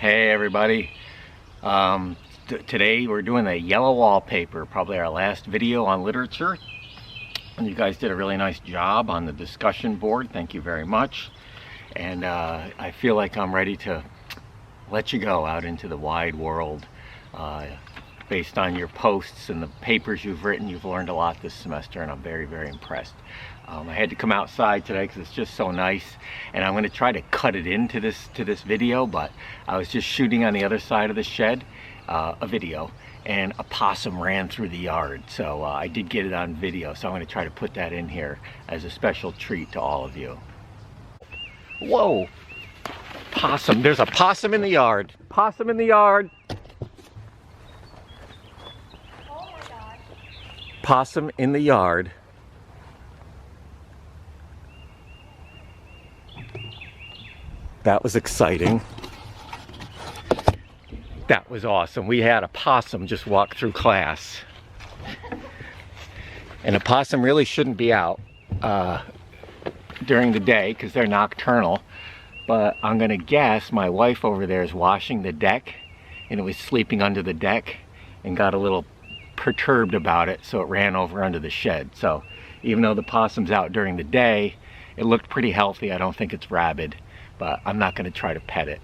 Hey everybody, today we're doing the Yellow Wallpaper, probably our last video on literature. And you guys did a really nice job on the discussion board, thank you very much. And I feel like I'm ready to let you go out into the wide world. Based on your posts and the papers you've written, you've learned a lot this semester, and I'm very, very impressed. I had to come outside today because it's just so nice, and I'm going to try to cut it into this video, but I was just shooting on the other side of the shed a video, and a possum ran through the yard, so I did get it on video, so I'm going to try to put that in here as a special treat to all of you. Whoa! Possum! There's a possum in the yard! Possum in the yard! Oh my God. Possum in the yard. That was exciting. That was awesome. We had a possum just walk through class. And a possum really shouldn't be out during the day because they're nocturnal. But I'm gonna guess my wife over there is washing the deck, and it was sleeping under the deck and got a little perturbed about it, so it ran over under the shed. So even though the possum's out during the day, it looked pretty healthy. I don't think it's rabid, but I'm not going to try to pet it.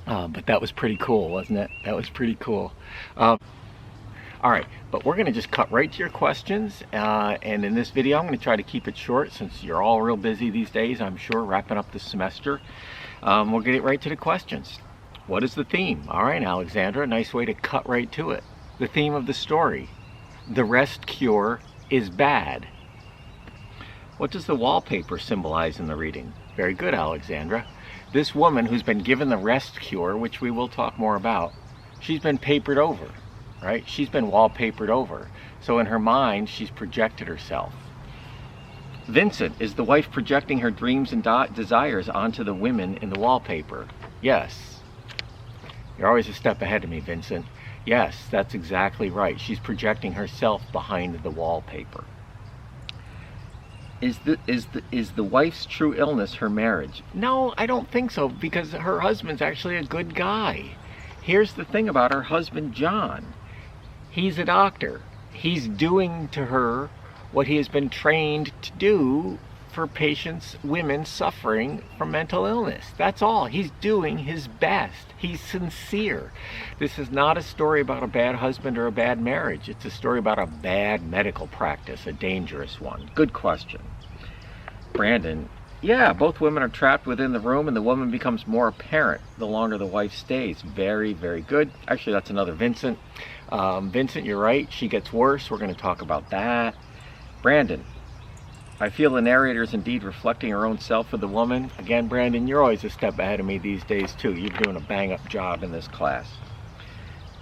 But that was pretty cool, wasn't it? That was pretty cool. All right, but we're going to just cut right to your questions. And in this video, I'm going to try to keep it short since you're all real busy these days, I'm sure, wrapping up the semester. We'll get right to the questions. What is the theme? All right, Alexandra, nice way to cut right to it. The theme of the story: the rest cure is bad. What does the wallpaper symbolize in the reading? Very good, Alexandra. This woman who's been given the rest cure, which we will talk more about, she's been papered over, right? She's been wallpapered over. So in her mind, she's projected herself. Vincent, is the wife projecting her dreams and desires onto the women in the wallpaper? Yes. You're always a step ahead of me, Vincent. Yes, that's exactly right. She's projecting herself behind the wallpaper. Is the wife's true illness her marriage? No, I don't think so, because her husband's actually a good guy. Here's the thing about her husband, John. He's a doctor. He's doing to her what he has been trained to do for patients, women suffering from mental illness. That's all. He's doing his best. He's sincere. This is not a story about a bad husband or a bad marriage. It's a story about a bad medical practice, a dangerous one. Good question. Brandon, yeah, both women are trapped within the room, and the woman becomes more apparent the longer the wife stays. Very, very good. Actually, that's another Vincent. Vincent, you're right. She gets worse. We're going to talk about that. Brandon, I feel the narrator is indeed reflecting her own self of the woman. Again, Brandon, you're always a step ahead of me these days too. You're doing a bang-up job in this class.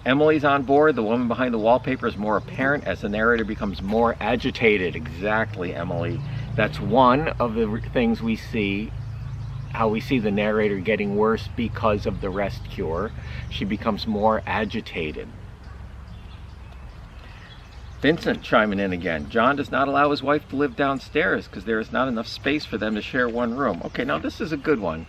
Emily's on board. The woman behind the wallpaper is more apparent as the narrator becomes more agitated. Exactly, Emily. That's one of the things we see, how we see the narrator getting worse because of the rest cure. She becomes more agitated. Vincent chiming in again. John does not allow his wife to live downstairs because there is not enough space for them to share one room. Okay, now this is a good one.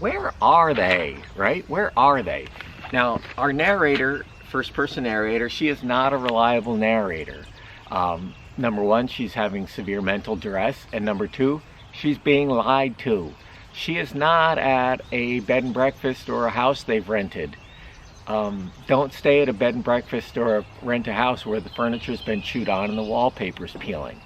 Where are they, right? Where are they? Now, our narrator, first-person narrator, she is not a reliable narrator. Number one, she's having severe mental duress, and number two, she's being lied to. She is not at a bed and breakfast or a house they've rented. Don't stay at a bed and breakfast or rent a house where the furniture's been chewed on and the wallpaper's peeling.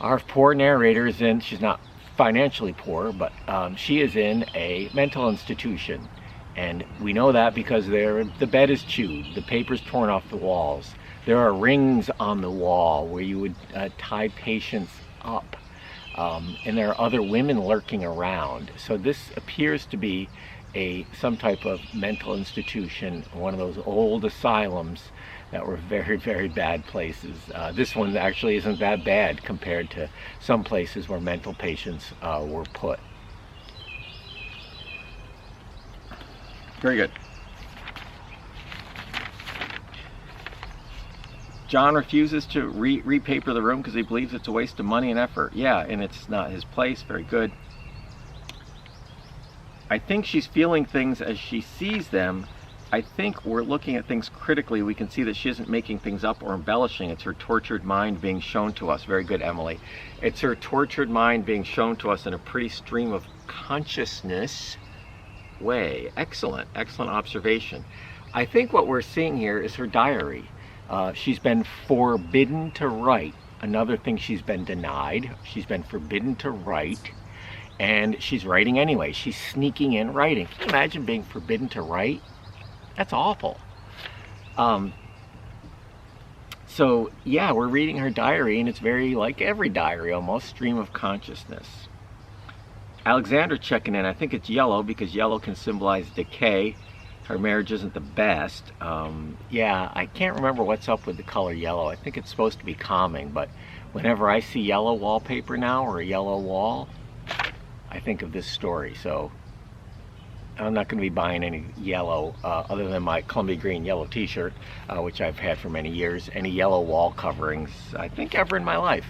Our poor narrator is in, she's not financially poor, but she is in a mental institution. And we know that because the bed is chewed, the paper's torn off the walls. There are rings on the wall where you would tie patients up. And there are other women lurking around. So this appears to be some type of mental institution, one of those old asylums that were very, very bad places. This one actually isn't that bad compared to some places where mental patients were put. Very good. John refuses to repaper the room because he believes it's a waste of money and effort. Yeah, and it's not his place. Very good. I think she's feeling things as she sees them. I think we're looking at things critically. We can see that she isn't making things up or embellishing. It's her tortured mind being shown to us. Very good, Emily. It's her tortured mind being shown to us in a pretty stream of consciousness way. Excellent, excellent observation. I think what we're seeing here is her diary. She's been forbidden to write. Another thing she's been denied. She's been forbidden to write. And she's writing anyway. She's sneaking in writing. Can you imagine being forbidden to write? That's awful. So yeah, we're reading her diary, and it's very like every diary, almost stream of consciousness. Alexandra checking in. I think it's yellow because yellow can symbolize decay. Her marriage isn't the best. Yeah, I can't remember what's up with the color yellow. I think it's supposed to be calming, but whenever I see yellow wallpaper now or a yellow wall, I think of this story. So I'm not going to be buying any yellow other than my Columbia Green yellow t-shirt, which I've had for many years. Any yellow wall coverings, I think, ever in my life.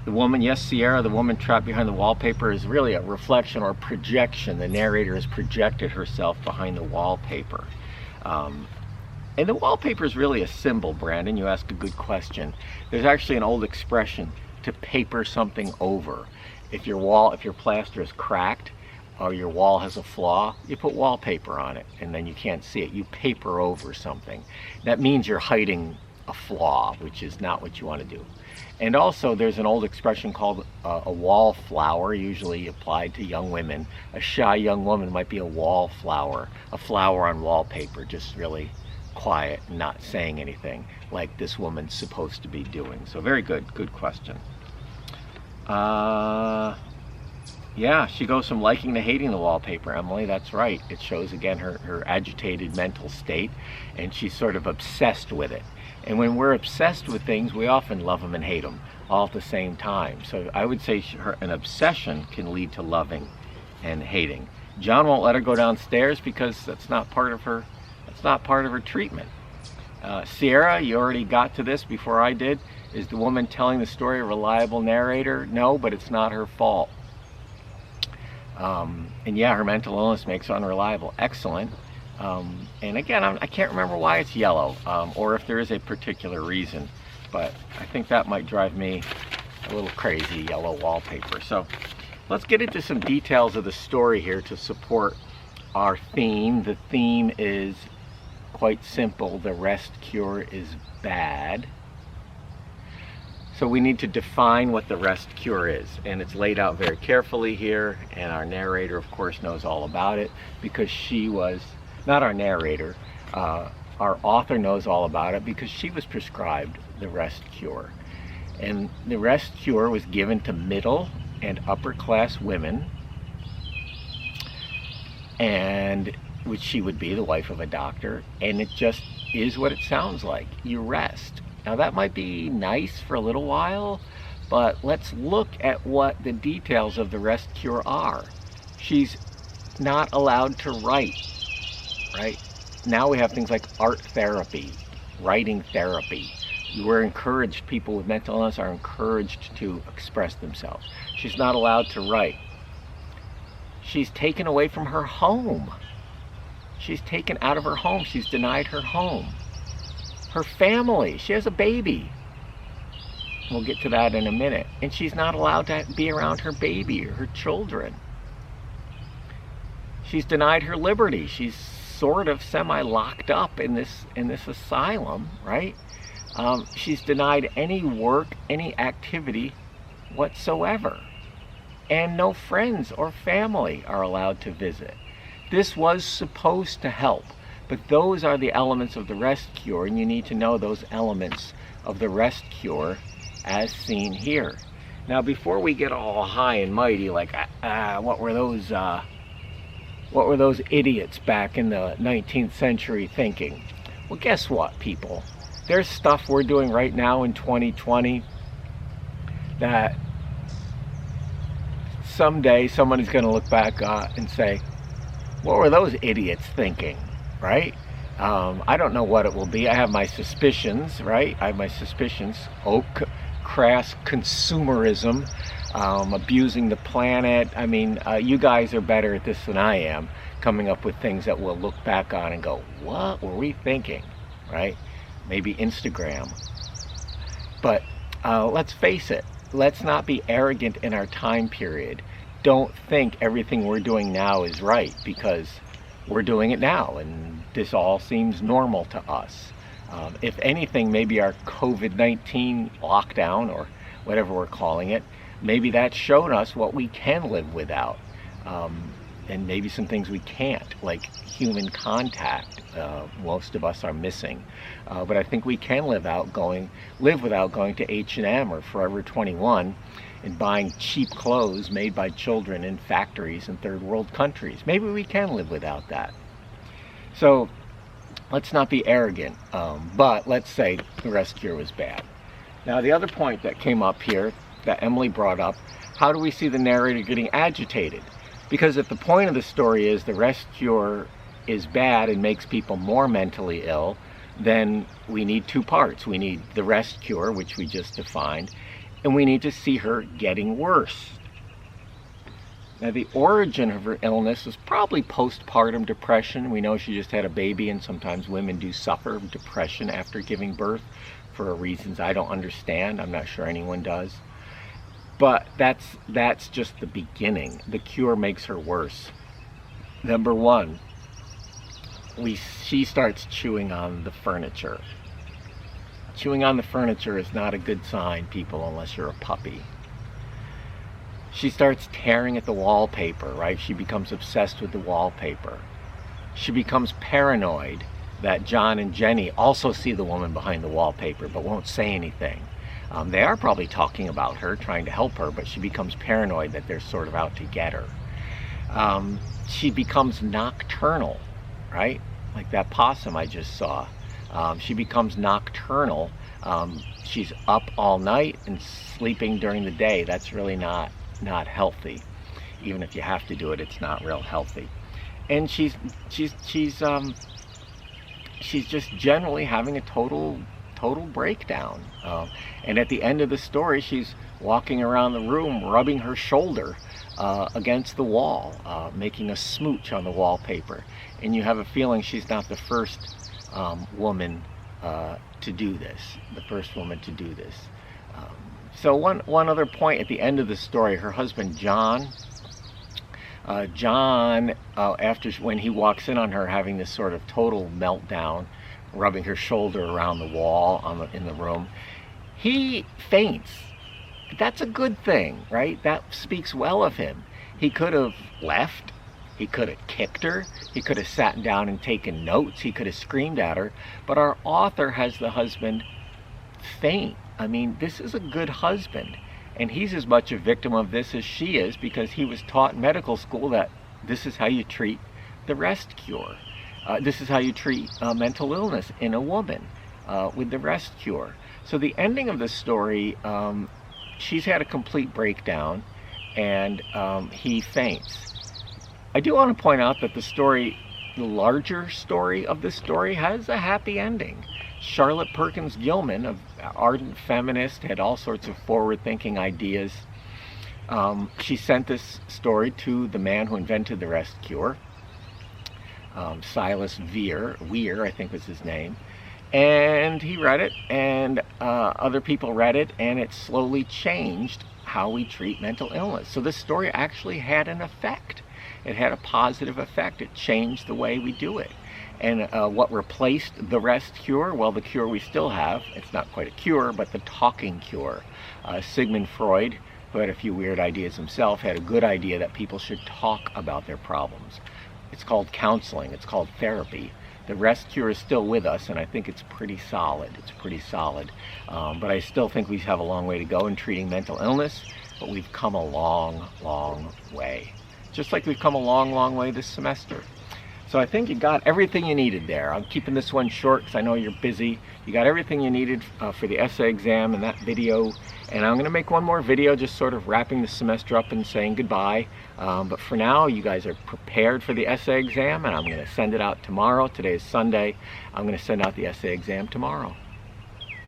The woman, yes, Sierra, the woman trapped behind the wallpaper is really a reflection or projection. The narrator has projected herself behind the wallpaper. And the wallpaper is really a symbol, Brandon. You ask a good question. There's actually an old expression, to paper something over. If your plaster is cracked or your wall has a flaw, you put wallpaper on it and then you can't see it. You paper over something. That means you're hiding a flaw, which is not what you want to do. And also there's an old expression called a wallflower, usually applied to young women. A shy young woman might be a wallflower, a flower on wallpaper, just really quiet, not saying anything, like this woman's supposed to be doing. So very good question. Yeah, she goes from liking to hating the wallpaper, Emily. That's right. It shows again her agitated mental state, and she's sort of obsessed with it. And when we're obsessed with things, we often love them and hate them all at the same time. So I would say an obsession can lead to loving and hating. John won't let her go downstairs because that's not part of her. That's not part of her treatment. Sierra, you already got to this before I did. Is the woman telling the story a reliable narrator? No, but it's not her fault. And yeah, her mental illness makes her unreliable. Excellent. And again, I can't remember why it's yellow, or if there is a particular reason, but I think that might drive me a little crazy, yellow wallpaper. So let's get into some details of the story here to support our theme. The theme is quite simple. The rest cure is bad. So we need to define what the rest cure is, and it's laid out very carefully here, and our narrator of course knows all about it because she was, not our narrator, our author knows all about it because she was prescribed the rest cure. And the rest cure was given to middle and upper class women, and which she would be the wife of a doctor, and it just is what it sounds like. You rest. Now that might be nice for a little while, but let's look at what the details of the rest cure are. She's not allowed to write, right? Now we have things like art therapy, writing therapy. We're encouraged, people with mental illness are encouraged to express themselves. She's not allowed to write. She's taken away from her home. She's taken out of her home. She's denied her home. Her family, she has a baby. We'll get to that in a minute. And she's not allowed to be around her baby or her children. She's denied her liberty. She's sort of semi-locked up in this asylum, right? She's denied any work, any activity whatsoever. And no friends or family are allowed to visit. This was supposed to help. But those are the elements of the rest cure, and you need to know those elements of the rest cure as seen here. Now, before we get all high and mighty, like, what were those idiots back in the 19th century thinking? Well, guess what, people? There's stuff we're doing right now in 2020 that someday somebody's going to look back and say, what were those idiots thinking? Right? I don't know what it will be. I have my suspicions, right? I have my suspicions. Crass consumerism. abusing the planet. I mean, you guys are better at this than I am, coming up with things that we'll look back on and go, what were we thinking, right? Maybe Instagram. But let's face it, let's not be arrogant in our time period. Don't think everything we're doing now is right, because we're doing it now and this all seems normal to us. If anything, maybe our COVID-19 lockdown, or whatever we're calling it, maybe that's shown us what we can live without, and maybe some things we can't, like human contact. Most of us are missing, but I think we can live without going to H&M or Forever 21 and buying cheap clothes made by children in factories in third world countries. Maybe we can live without that. So let's not be arrogant, but let's say the rest cure was bad. Now, the other point that came up here that Emily brought up, how do we see the narrator getting agitated? Because if the point of the story is the rest cure is bad and makes people more mentally ill, then we need two parts. We need the rest cure, which we just defined, and we need to see her getting worse. Now, the origin of her illness was probably postpartum depression. We know she just had a baby, and sometimes women do suffer depression after giving birth for reasons I don't understand. I'm not sure anyone does. But that's just the beginning. The cure makes her worse. Number one, she starts chewing on the furniture. Chewing on the furniture is not a good sign, people, unless you're a puppy. She starts tearing at the wallpaper, right? She becomes obsessed with the wallpaper. She becomes paranoid that John and Jenny also see the woman behind the wallpaper but won't say anything. They are probably talking about her, trying to help her, but she becomes paranoid that they're sort of out to get her. She becomes nocturnal, right? Like that possum I just saw. She becomes nocturnal. She's up all night and sleeping during the day. That's really not healthy. Even if you have to do it, it's not real healthy. And she's just generally having a total breakdown. And at the end of the story, she's walking around the room rubbing her shoulder against the wall, making a smooch on the wallpaper. And you have a feeling she's not the first woman to do this, So one other point at the end of the story, her husband John, when he walks in on her having this sort of total meltdown, rubbing her shoulder around the wall in the room, he faints. That's a good thing, right? That speaks well of him. He could have left. He could have kicked her. He could have sat down and taken notes. He could have screamed at her. But our author has the husband faint. I mean, this is a good husband. And he's as much a victim of this as she is, because he was taught in medical school that this is how you treat the rest cure. This is how you treat mental illness in a woman, with the rest cure. So the ending of the story, she's had a complete breakdown, and he faints. I do want to point out that the larger story of this story has a happy ending. Charlotte Perkins Gilman, an ardent feminist, had all sorts of forward-thinking ideas. She sent this story to the man who invented the rest cure, Silas Weir, I think was his name, and he read it, and other people read it, and it slowly changed how we treat mental illness. So this story actually had an effect. It had a positive effect. It changed the way we do it. And what replaced the rest cure? Well, the cure we still have. It's not quite a cure, but the talking cure. Sigmund Freud, who had a few weird ideas himself, had a good idea that people should talk about their problems. It's called counseling. It's called therapy. The rest cure is still with us, and I think it's pretty solid. But I still think we have a long way to go in treating mental illness, but we've come a long, long way. Just like we've come a long, long way this semester. So I think you got everything you needed there. I'm keeping this one short because I know you're busy. You got everything you needed for the essay exam in that video. And I'm going to make one more video just sort of wrapping the semester up and saying goodbye. But for now, you guys are prepared for the essay exam, and I'm going to send it out tomorrow. Today is Sunday. I'm going to send out the essay exam tomorrow.